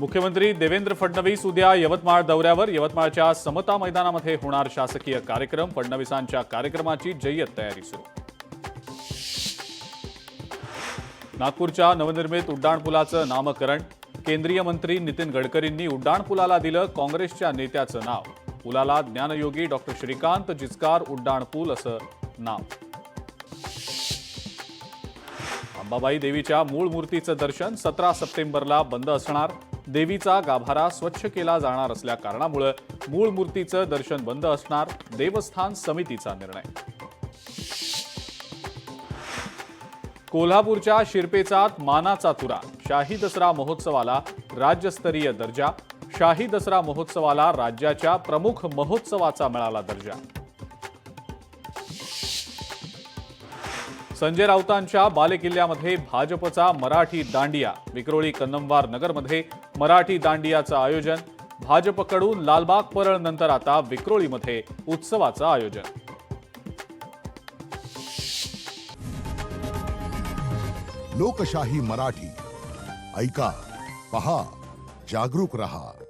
मुख्यमंत्री देवेंद्र फडणवीस उद्या यवतमाळ दौऱ्यावर. यवतमाळच्या समता मैदानामध्ये होणार शासकीय कार्यक्रम. फडणवीसांच्या कार्यक्रमाची जय्यत तयारी सुरू. नागपूरच्या नवनिर्मित उड्डाणपुलाचं नामकरण. केंद्रीय मंत्री नितीन गडकरींनी उड्डाणपुलाला दिलं काँग्रेसच्या नेत्याचं नाव. पुलाला ज्ञानयोगी डॉक्टर श्रीकांत जिचकार उड्डाणपूल असं नाव. अंबाबाई देवीच्या मूळ मूर्तीचं दर्शन 17 सप्टेंबरला बंद असणार. देवीचा गाभारा स्वच्छ केला जाणार असल्या कारणामुळे मूळ मूर्तीचं दर्शन बंद असणार. देवस्थान समितीचा निर्णय. कोल्हापूरच्या शिरपेचात मानाचा तुरा. शाही दसरा महोत्सवाला राज्यस्तरीय दर्जा. शाही दसरा महोत्सवाला राज्याच्या प्रमुख महोत्सवाचा मिळाला दर्जा. संजय राऊतांच्या बालेकिल्ल्यामध्ये भाजपचा मराठी दांडिया. विक्रोळी कन्नमवार नगरमध्ये मराठी दांडियाचं आयोजन. भाजपकडून लालबाग परळ नंतर आता विक्रोळीमध्ये उत्सवाचं आयोजन. लोकशाही मराठी ऐका, पहा, जागरूक रहा.